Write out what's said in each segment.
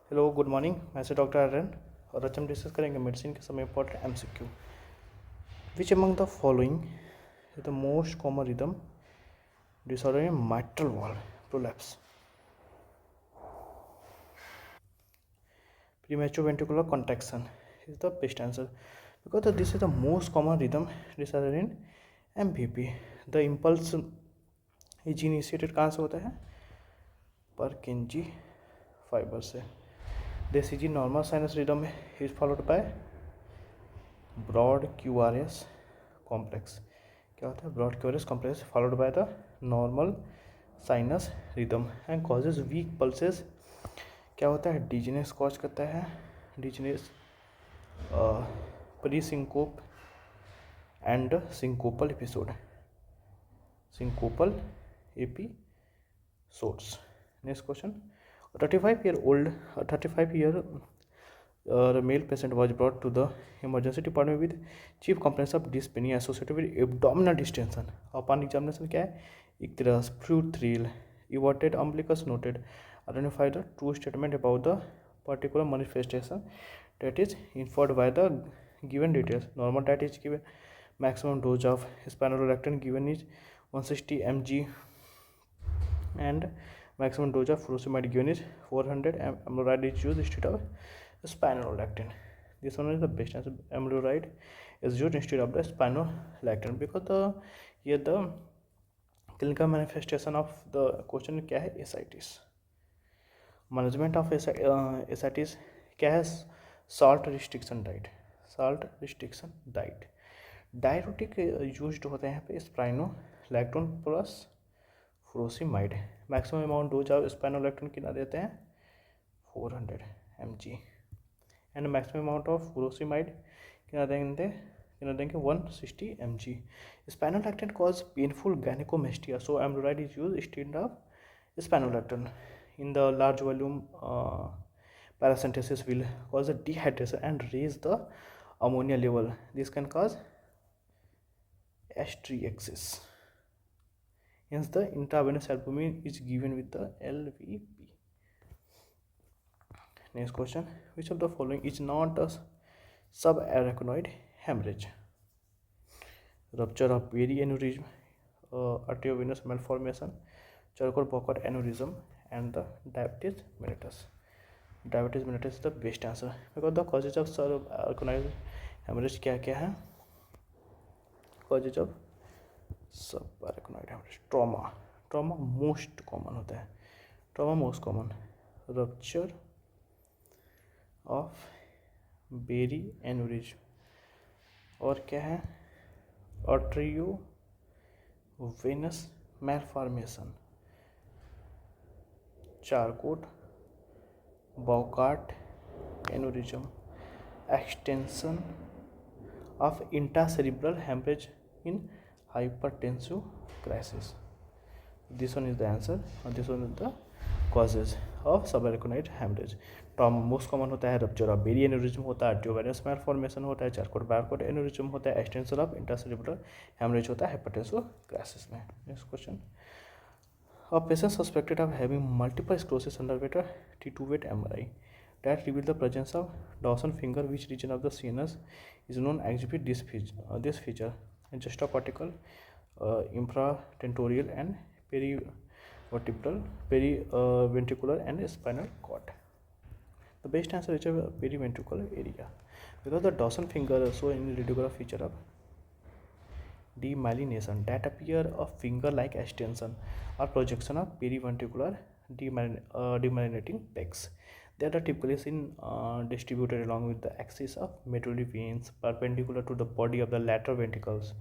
Hello good morning. मैं से doctor Aryan और आज हम डिस्कस करेंगे मेडिसिन के समय important MCQ. Which among the following is the most common rhythm disorder in mitral valve prolapse? Premature ventricular contraction is the best answer because this is the most common rhythm disorder in MVP. The impulse is initiated कहाँ से होता है? Purkinje fiber से. This is normal sinus rhythm is followed by broad QRS complex. क्या होता है? Broad QRS complex followed by the normal sinus rhythm and causes weak pulses. क्या होता है? डिजीनेस कॉज करता है. Dizziness pre syncope and syncopal episode. Syncopal episodes. Next question. 35 year male patient was brought to the emergency department with chief complaints of dyspnea associated with abdominal distension. Upon examination क्या है? Icterus, fluid thrill, everted umbilicus noted. Identify the true statement about the particular manifestation that is inferred by the given details. Normal diet is given. Maximum dose of spironolactone given is 160 mg and maximum dose of furosemide given is 400. Amlodipine is used instead of spironolactone. This one is the best answer. Amlodipine is used instead of the spironolactone because the clinical manifestation of the question क्या है? ascites. Management of ascites क्या है? salt restriction diet. salt restriction diet. Diuretic used होते हैं यहाँ पे spironolactone plus frusemide. Maximum amount dose of spironolactone कितना देते हैं? 400 mg and maximum amount of frusemide कितना देंगे 160 mg. Spironolactone cause painful gynecomastia, so amlodipine is used instead of spironolactone. In the large volume paracentesis will cause a dehydration and raise the ammonia level. This can cause Asterixis. Hence, the intravenous albumin is given with the LVP. Next question. Which of the following is not a subarachnoid hemorrhage? Rupture of perianeurysm, arteriovenous malformation, Charcot-Bowker aneurysm, and the diabetes mellitus. Diabetes mellitus is the best answer because the causes of subarachnoid hemorrhage क्या है? Causes of subarachnoid hemorrhage. Trauma most common होता है. Trauma most common. Rupture of berry aneurysm. और क्या है? Arteriovenous malformation, Charcot Bouchard aneurysm, extension of intracerebral hemorrhage in hypertensive crisis. This one is the answer and this one is the causes of subarachnoid hemorrhage. Trauma most common होता है. Rupture of berry aneurysm होता है, आर्टियोवेनस malformation होता है, Charcot aneurysm होता है, extension of intracerebral haemorrhage होता है हाइपरटेंसिव क्राइसिस में. Next question. A patient suspected of having multiple sclerosis underwent a T2-weight MRI that revealed the presence of Dawson finger, which region of the CNS is known exhibit this feature. Juxtacortical, infratentorial and periventricular and spinal cord. The best answer is periventricular area because the Dawson finger show in radiograph feature of demyelination that appear a finger-like extension or projection of periventricular demyelinating pegs. They are typically seen distributed along with the axis of medullary veins perpendicular to the body of the lateral ventricles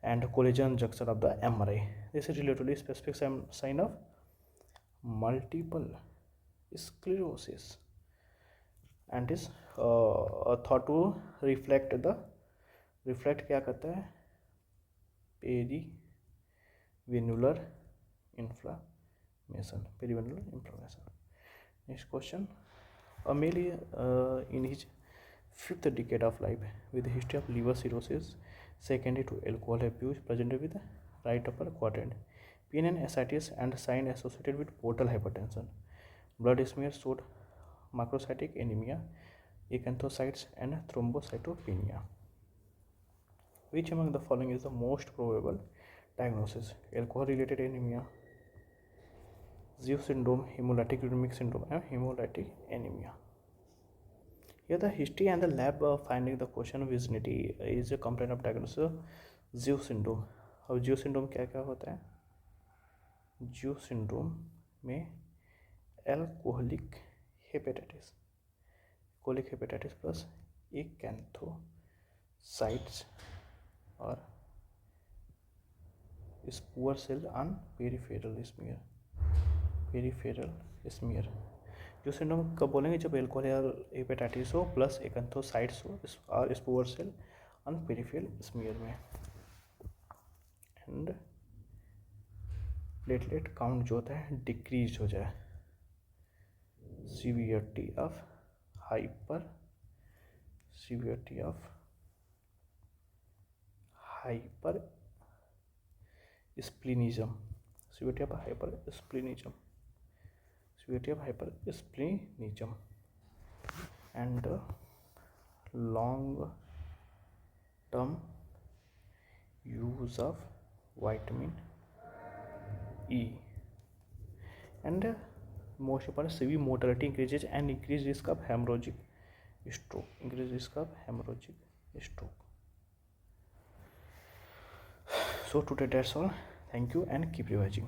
and collagen junction of the MRI. This is relatively specific sign of multiple sclerosis and is thought to reflect क्या करता है? perivenular inflammation. Next question. A male in his 5th decade of life with a history of liver cirrhosis secondary to alcohol abuse presented with right upper quadrant, pain and ascites and sign associated with portal hypertension. Blood smear showed macrocytic anemia, acanthocytes, and thrombocytopenia. Which among the following is the most probable diagnosis? Alcohol-related anemia, Zeus syndrome, hemolytic uremic syndrome, and hemolytic anemia. Here the history and the lab finding the question of vicinity is a complaint of diagnosis Zeus syndrome. अब Zeus syndrome क्या क्या होता है? Zeus syndrome में alcoholic hepatitis plus acanthocytes और spore cell on peripheral smear. जो syndrome कब बोलेंगे? जब एल्कोहल या हेपेटाइटिस हो प्लस एकंथोसाइट्स हो और spur cell on peripheral smear में, एंड प्लेटलेट काउंट जो होता है डिक्रीज हो जाए, severity of hypersplenism, and long term use of vitamin E, and most important, severe mortality increases and increased risk of hemorrhagic stroke. So today that's all. Thank you and keep revising.